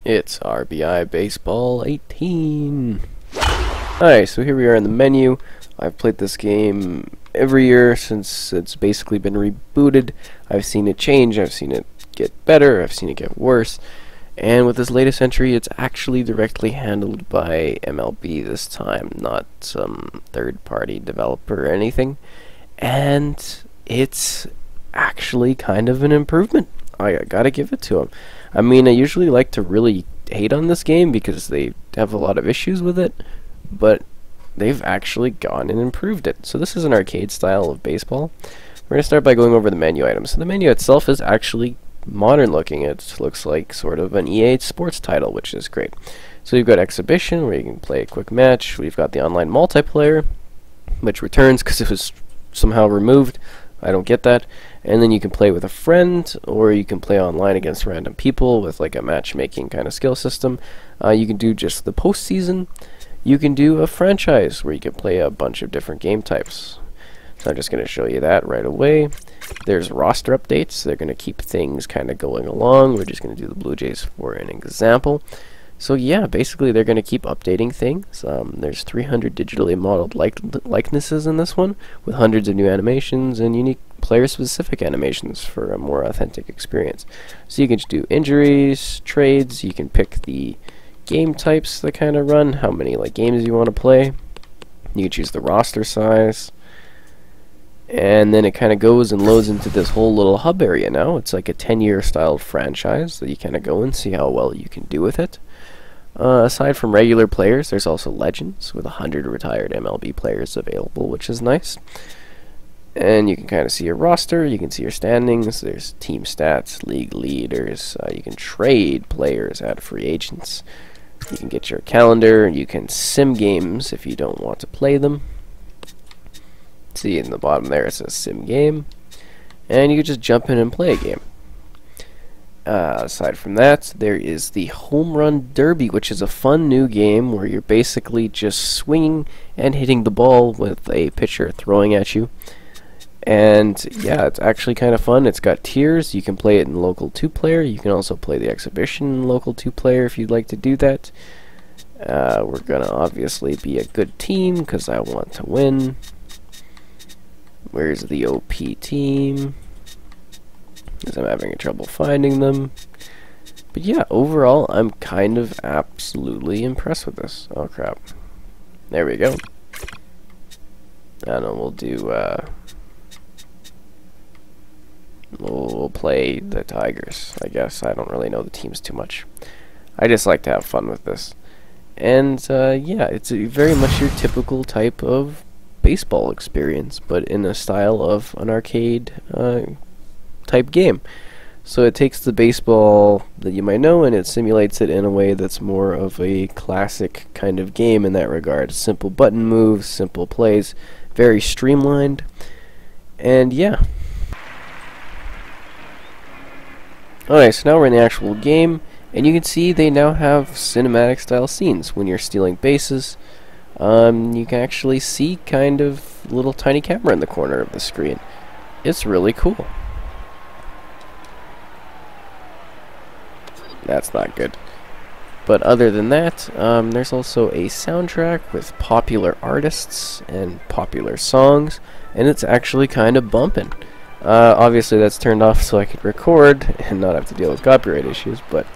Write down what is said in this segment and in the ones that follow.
It's RBI Baseball 18. Alright, so here we are in the menu. I've played this game every year since it's basically been rebooted. I've seen it change, I've seen it get better, I've seen it get worse. And with this latest entry, it's actually directly handled by MLB this time, not some third-party developer or anything. And it's actually kind of an improvement. I gotta give it to them. I mean, I usually like to really hate on this game because they have a lot of issues with it, but they've actually gone and improved it. So this is an arcade style of baseball. We're going to start by going over the menu items. So the menu itself is actually modern looking. It looks like sort of an EA Sports title, which is great. So you've got exhibition, where you can play a quick match. We've got the online multiplayer, which returns because it was somehow removed. I don't get that. And then you can play with a friend, or you can play online against random people with like a matchmaking kind of skill system. You can do just the postseason. You can do a franchise where you can play a bunch of different game types. So I'm just going to show you that right away. There's roster updates. They're going to keep things kind of going along. We're just going to do the Blue Jays for an example. So yeah, basically they're going to keep updating things. There's 300 digitally modeled likenesses in this one, with hundreds of new animations and unique player-specific animations for a more authentic experience. So you can just do injuries, trades, you can pick the game types that kind of run, how many like games you want to play. You can choose the roster size. And then it kind of goes and loads into this whole little hub area now. It's like a 10-year style franchise that you kind of go and see how well you can do with it. Aside from regular players, there's also legends with 100 retired MLB players available, which is nice. And you can kind of see your roster, you can see your standings, there's team stats, league leaders, you can trade players, add free agents, you can get your calendar, you can sim games if you don't want to play them. See in the bottom there it says sim game, and you can just jump in and play a game. Aside from that, there is the Home Run Derby, which is a fun new game where you're basically just swinging and hitting the ball with a pitcher throwing at you. And yeah, it's actually kind of fun. It's got tiers. You can play it in local 2-player. You can also play the exhibition in local 2-player if you'd like to do that. We're going to obviously be a good team because I want to win. Where's the OP team? Because I'm having trouble finding them. But yeah, overall, I'm kind of absolutely impressed with this. Oh crap. There we go. And then we'll do, we'll play the Tigers, I guess. I don't really know the teams too much. I just like to have fun with this. And yeah, it's very much your typical type of baseball experience, but in a style of an arcade type game. So it takes the baseball that you might know and it simulates it in a way that's more of a classic kind of game in that regard. Simple button moves, simple plays, very streamlined, and yeah. Alright, so now we're in the actual game, and you can see they now have cinematic style scenes. When you're stealing bases, you can actually see kind of little tiny camera in the corner of the screen. It's really cool. That's not good. But other than that, there's also a soundtrack with popular artists and popular songs, and it's actually kind of bumping. Obviously that's turned off so I could record and not have to deal with copyright issues, but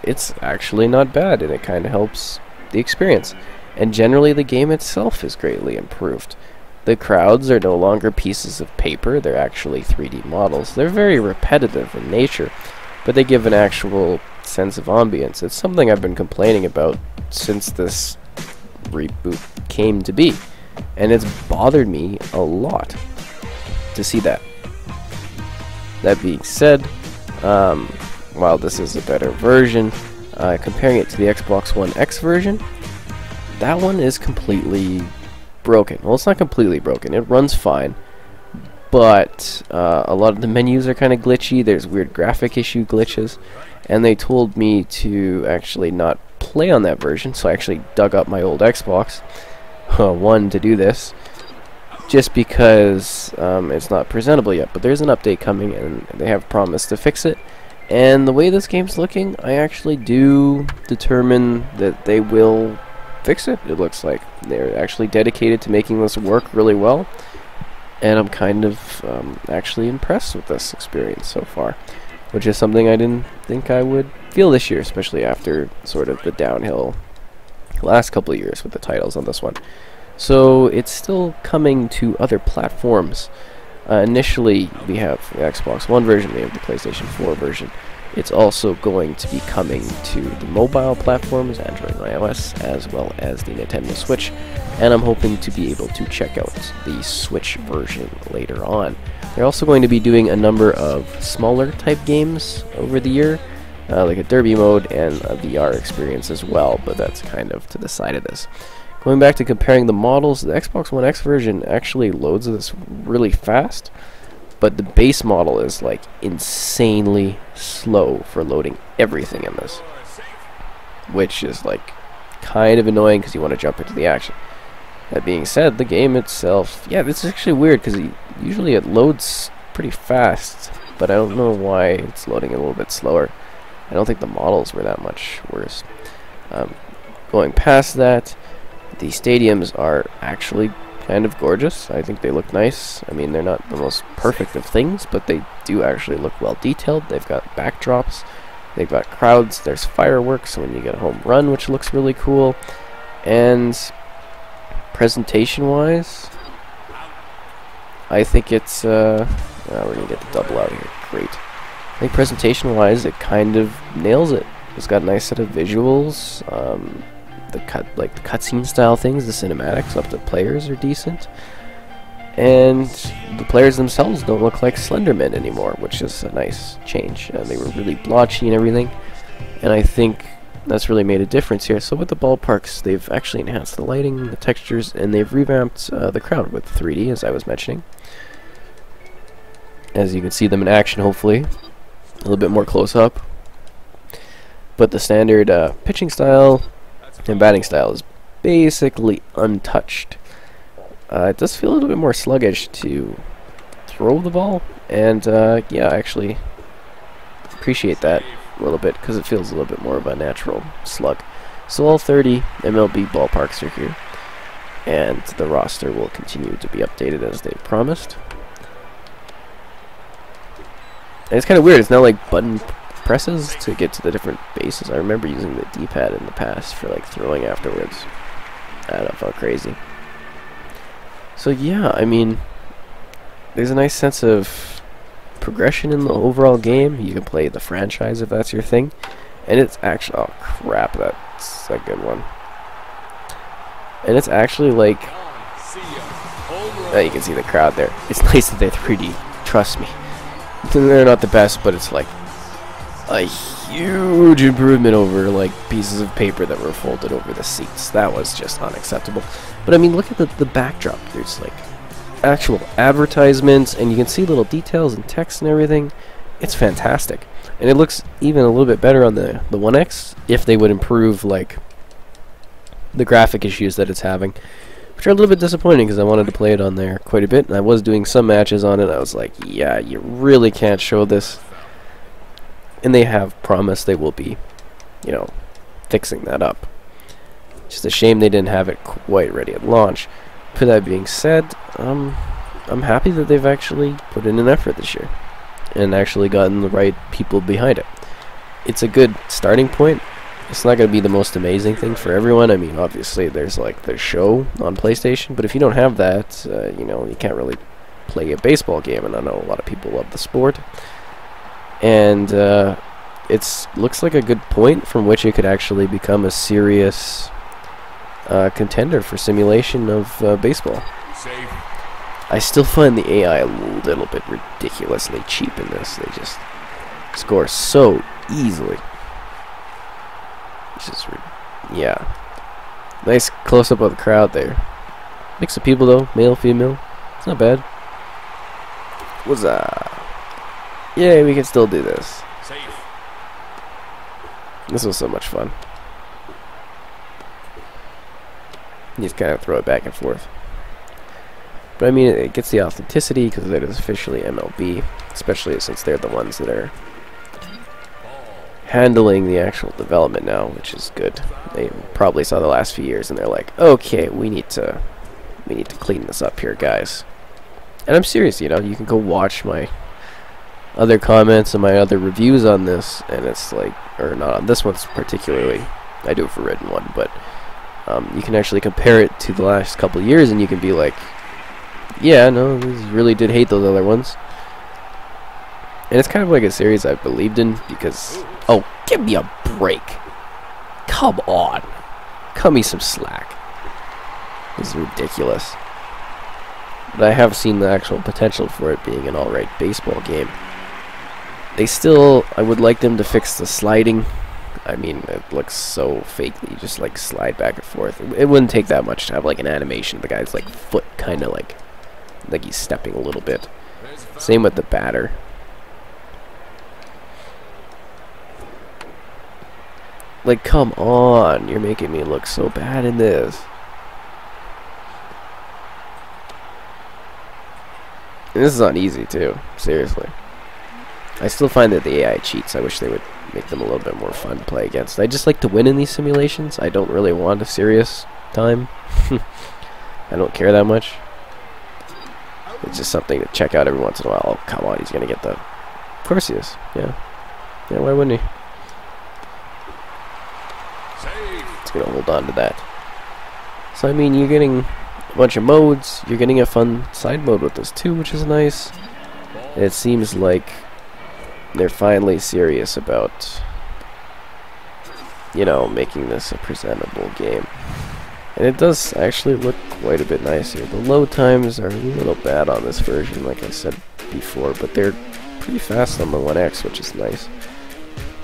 it's actually not bad, and it kind of helps the experience. And generally the game itself is greatly improved. The crowds are no longer pieces of paper, they're actually 3D models. They're very repetitive in nature, but they give an actual sense of ambience. It's something I've been complaining about since this reboot came to be, and it's bothered me a lot to see that. That being said, while this is a better version, comparing it to the Xbox One X version, that one is completely broken. Well, it's not completely broken. It runs fine, but a lot of the menus are kind of glitchy. There's weird graphic issue glitches, and they told me to actually not play on that version, so I actually dug up my old Xbox One to do this, just because it's not presentable yet. But there's an update coming, and they have promised to fix it, And the way this game's looking, I actually do determine that they will fix it. It looks like they're actually dedicated to making this work really well. And I'm kind of actually impressed with this experience so far, which is something I didn't think I would feel this year, especially after sort of the downhill last couple of years with the titles on this one. So it's still coming to other platforms. Initially, we have the Xbox One version, we have the PlayStation 4 version. It's also going to be coming to the mobile platforms, Android and iOS, as well as the Nintendo Switch. And I'm hoping to be able to check out the Switch version later on. They're also going to be doing a number of smaller type games over the year, like a derby mode and a VR experience as well, but that's kind of to the side of this. Going back to comparing the models, the Xbox One X version actually loads this really fast, but the base model is like insanely slow for loading everything in this, which is like kind of annoying because you want to jump into the action. That being said, the game itself, yeah, this is actually weird because usually it loads pretty fast, but I don't know why it's loading a little bit slower. I don't think the models were that much worse. Going past that, the stadiums are actually kind of gorgeous. I think they look nice. I mean, they're not the most perfect of things, but they do actually look well detailed. They've got backdrops, they've got crowds, there's fireworks when you get a home run, which looks really cool. And presentation-wise, I think it's, we're going to get the double out here. Great. I think presentation-wise, it kind of nails it. It's got a nice set of visuals. The cutscene style things, the cinematics up to players are decent, and the players themselves don't look like Slendermen anymore, which is a nice change. They were really blotchy and everything, and I think that's really made a difference here. So with the ballparks, they've actually enhanced the lighting, the textures, and they've revamped the crowd with 3D, as I was mentioning. As you can see them in action, hopefully a little bit more close up. But the standard pitching style and batting style is basically untouched. It does feel a little bit more sluggish to throw the ball, and yeah, I actually appreciate that a little bit because it feels a little bit more of a natural slug. So all 30 MLB ballparks are here, and the roster will continue to be updated as they promised. And it's kind of weird, it's now like button presses to get to the different bases. I remember using the D-pad in the past for like throwing afterwards. I don't know, it felt crazy. So yeah, I mean, there's a nice sense of progression in the overall game. You can play the franchise if that's your thing. And it's actually, oh crap, that's a good one. And it's actually like, you can see the crowd there. It's nice that they're 3D, trust me. They're not the best, but it's like a huge improvement over like pieces of paper that were folded over the seats. That was just unacceptable. But I mean, look at the backdrop. There's like actual advertisements, and you can see little details and text and everything. It's fantastic, and it looks even a little bit better on the One X if they would improve like the graphic issues that it's having, which are a little bit disappointing because I wanted to play it on there quite a bit, and I was doing some matches on it. I was like, yeah, you really can't show this. And they have promised they will be, you know, fixing that up. Just a shame they didn't have it quite ready at launch. But that being said, I'm happy that they've actually put in an effort this year and actually gotten the right people behind it. It's a good starting point. It's not going to be the most amazing thing for everyone. I mean, obviously, there's like the show on PlayStation, but if you don't have that, you know, you can't really play a baseball game, and I know a lot of people love the sport. And it looks like a good point from which it could actually become a serious contender for simulation of baseball. Safe. I still find the AI a little bit ridiculously cheap in this. They just score so easily. It's just, yeah. Nice close-up of the crowd there. Mix of people though, male, female. It's not bad. What's up? Yeah, we can still do this. Safe. This was so much fun. You just kind of throw it back and forth. But I mean, it gets the authenticity because it is officially MLB, especially since they're the ones that are handling the actual development now, which is good. They probably saw the last few years and they're like, okay, we need to clean this up here, guys. And I'm serious, you know, you can go watch my other comments and my other reviews on this, and it's like, or not on this one's particularly, I do it for written one, but you can actually compare it to the last couple of years and you can be like, yeah, no, this really did hate those other ones. And it's kind of like a series I've believed in because, oh, give me a break. Come on. Cut me some slack. This is ridiculous. But I have seen the actual potential for it being an alright baseball game. I would like them to fix the sliding. I mean, it looks so fake that you just like slide back and forth. It wouldn't take that much to have like an animation. The guy's like foot kind of like he's stepping a little bit. Same with the batter. Like, come on, you're making me look so bad in this. And this is not easy too, seriously. I still find that the AI cheats. I wish they would make them a little bit more fun to play against. I just like to win in these simulations. I don't really want a serious time. I don't care that much. It's just something to check out every once in a while. Oh, come on, he's going to get the... Of course he is, yeah. Yeah, why wouldn't he? It's going to hold on to that. So, I mean, you're getting a bunch of modes. You're getting a fun side mode with this, too, which is nice. And it seems like they're finally serious about, you know, making this a presentable game. And it does actually look quite a bit nice here. The load times are a little bad on this version, like I said before, but they're pretty fast on the 1X, which is nice.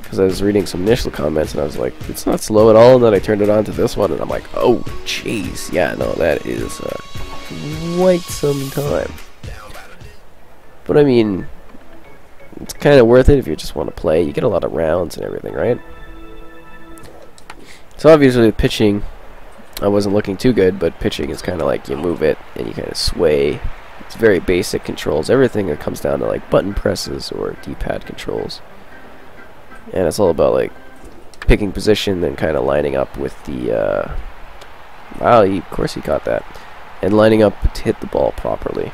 Because I was reading some initial comments and I was like, it's not slow at all, and then I turned it on to this one and I'm like, oh, jeez, yeah, no, that is quite some time. But I mean, it's kind of worth it if you just want to play. You get a lot of rounds and everything, right? So obviously with pitching, I wasn't looking too good, but pitching is kind of like you move it and you kind of sway. It's very basic controls. Everything that comes down to like button presses or D-pad controls. And it's all about like picking position and kind of lining up with the wow, of course he caught that. And lining up to hit the ball properly.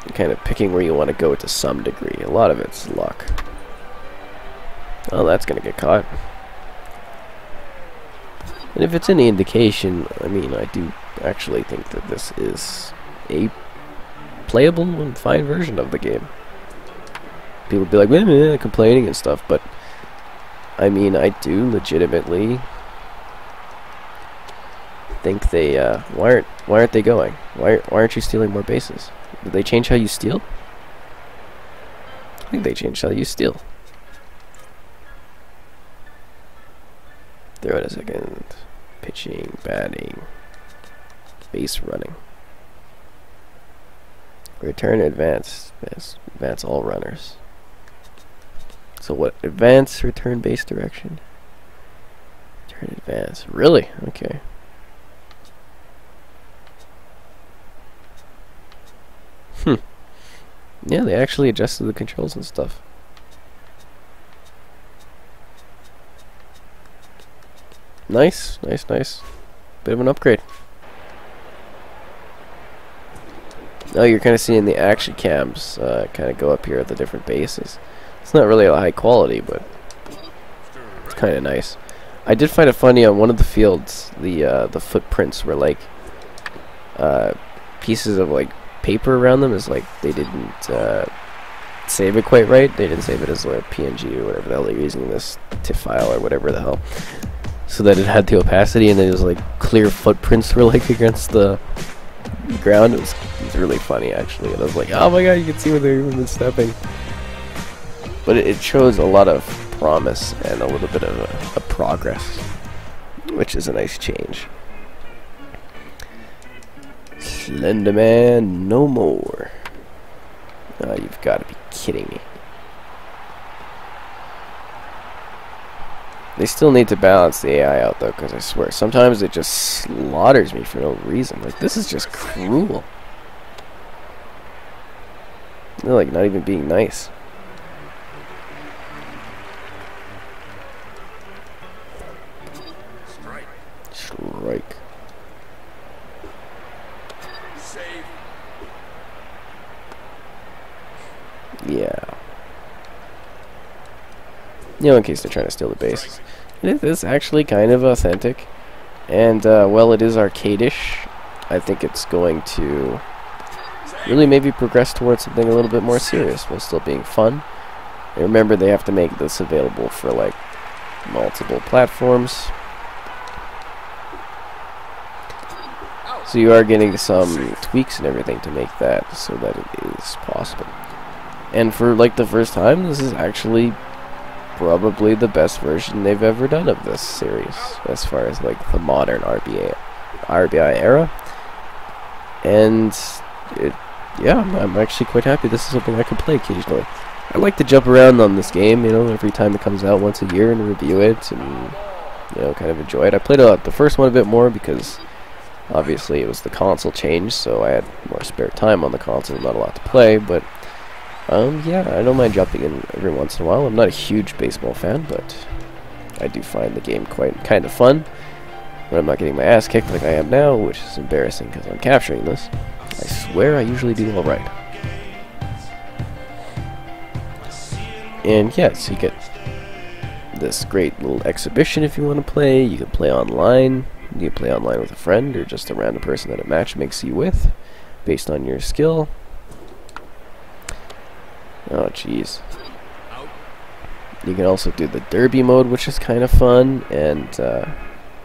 And kind of picking where you want to go to some degree. A lot of it's luck. Oh, that's going to get caught. And if it's any indication, I mean, I do actually think that this is a playable and fine version of the game. People would be like, meh, complaining and stuff, but I mean, I do legitimately think they, why aren't they going? Why aren't you stealing more bases? Did they change how you steal? I think they changed how you steal. Throw it a second. Pitching, batting, base running. Return, advance. Advance all runners. So what? Advance, return, base direction. Return, advance. Really? Okay. Yeah, they actually adjusted the controls and stuff. Nice, nice, nice. Bit of an upgrade. Now you're kind of seeing the action cams kind of go up here at the different bases. It's not really a high quality, but it's kind of nice. I did find it funny on one of the fields, the footprints were like pieces of like paper around them. Is like they didn't save it quite right. They didn't save it as like PNG or whatever the hell they're using, this TIFF file or whatever the hell, so that it had the opacity and it was like clear footprints were like against the ground. It was really funny actually, and I was like, oh my god, you can see where they've been stepping. But it shows a lot of promise and a little bit of a progress, which is a nice change. Slenderman, no more. Oh, you've got to be kidding me. They still need to balance the AI out though, because I swear sometimes it just slaughters me for no reason. Like, this is just cruel. They're like not even being nice. you know, in case they're trying to steal the base. And it is actually kind of authentic, and well, it is arcade-ish. I think it's going to really maybe progress towards something a little bit more serious while still being fun. And remember, they have to make this available for like multiple platforms, so you are getting some tweaks and everything to make that so that it is possible. And for like the first time, this is actually probably the best version they've ever done of this series as far as like the modern RBI era. And yeah, I'm actually quite happy this is something I can play occasionally. I like to jump around on this game, you know, every time it comes out once a year and review it and, you know, kind of enjoy it. I played the first one a bit more because obviously it was the console change, so I had more spare time on the console, not a lot to play, but yeah, I don't mind jumping in every once in a while. I'm not a huge baseball fan, but I do find the game kind of fun when I'm not getting my ass kicked like I am now, which is embarrassing because I'm capturing this. I swear I usually do all right. And yes, you get this great little exhibition if you want to play. You can play online. You can play online with a friend or just a random person that a match makes you with, based on your skill. Oh, jeez. You can also do the derby mode, which is kind of fun, and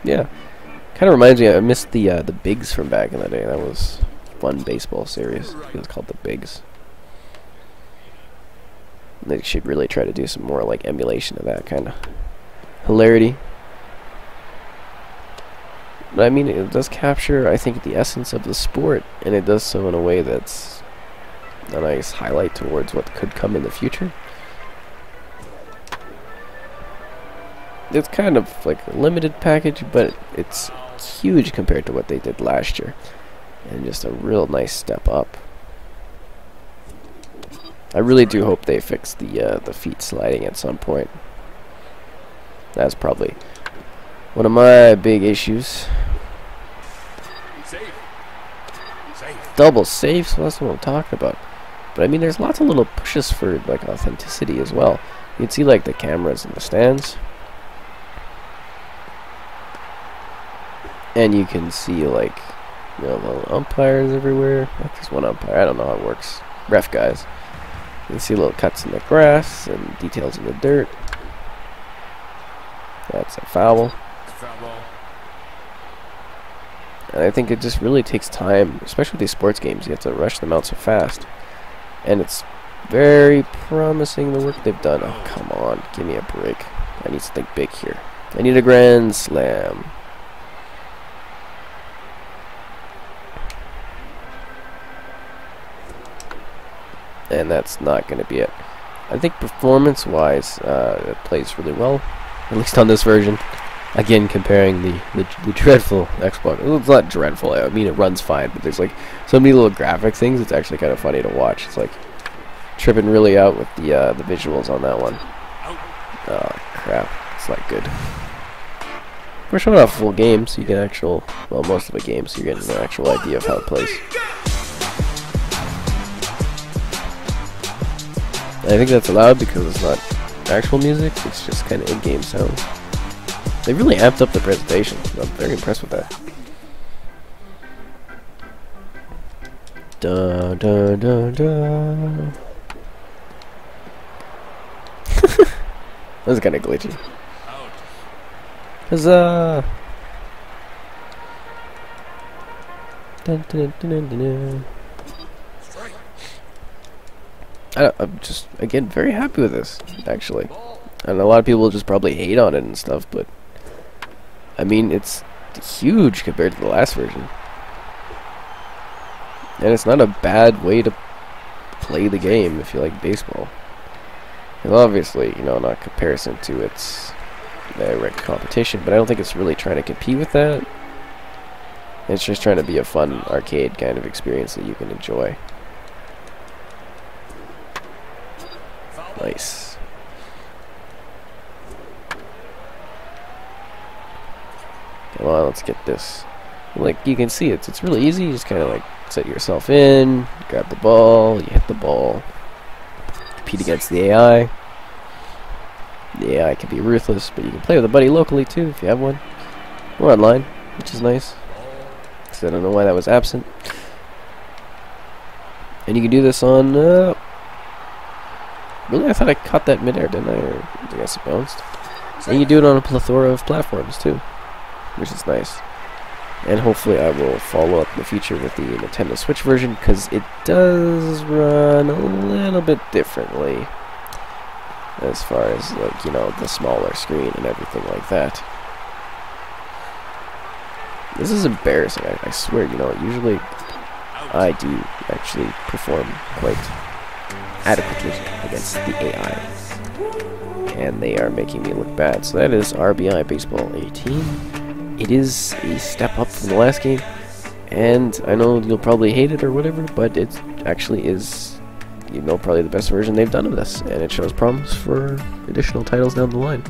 yeah, kind of reminds me. I missed the Bigs from back in the day. That was a fun baseball series. It was called the Bigs. They should really try to do some more like emulation of that kind of hilarity. But I mean, it does capture, I think, the essence of the sport, and it does so in a way that's a nice highlight towards what could come in the future. It's kind of like a limited package, but it's huge compared to what they did last year, and just a real nice step up. I really do hope they fix the feet sliding at some point. That's probably one of my big issues. Double saves, well, that's what I'm talking about. But I mean, there's lots of little pushes for like authenticity as well. You can see like the cameras in the stands, and you can see like, you know, little umpires everywhere. Like there's one umpire, I don't know how it works. Ref guys. You can see little cuts in the grass and details in the dirt. That's a foul. And I think it just really takes time, especially with these sports games. You have to rush them out so fast. And it's very promising, the work they've done. Oh, come on. Give me a break. I need to think big here. I need a grand slam. And that's not going to be it. I think performance-wise, it plays really well, at least on this version. Again, comparing the dreadful Xbox. Well, it's not dreadful. I mean, it runs fine, but there's like so many little graphic things. It's actually kind of funny to watch. It's like tripping really out with the visuals on that one. Oh crap! It's not good. We're showing off full game, so you get well, most of a game, so you're getting an actual idea of how it plays. I think that's allowed because it's not actual music, it's just kind of in-game sound. They really amped up the presentation. I'm very impressed with that. Dun, dun, dun, dun. That was kind of glitchy. Huzzah! Dun, dun, dun, dun, dun, dun. I'm just, again, very happy with this, actually. And a lot of people just probably hate on it and stuff, but I mean, it's huge compared to the last version. And it's not a bad way to play the game if you like baseball. And obviously, you know, not comparison to its direct competition, but I don't think it's really trying to compete with that. It's just trying to be a fun arcade kind of experience that you can enjoy. Nice. Come on, let's get this. Like, you can see it's really easy. You just kind of like set yourself in, grab the ball, you hit the ball, compete against the AI. The AI can be ruthless, but you can play with a buddy locally too if you have one. Or online, which is nice. So I don't know why that was absent. And you can do this on... really? I thought I caught that midair, didn't I? Or I guess it bounced. And you do it on a plethora of platforms too, which is nice. And hopefully I will follow up in the future with the Nintendo Switch version, because it does run a little bit differently as far as, like, you know, the smaller screen and everything like that. This is embarrassing, I swear, you know, usually I do actually perform quite adequately against the AI. And they are making me look bad. So that is RBI Baseball 18. It is a step up from the last game, and I know you'll probably hate it or whatever, but it actually is, you know, probably the best version they've done of this, and it shows promise for additional titles down the line.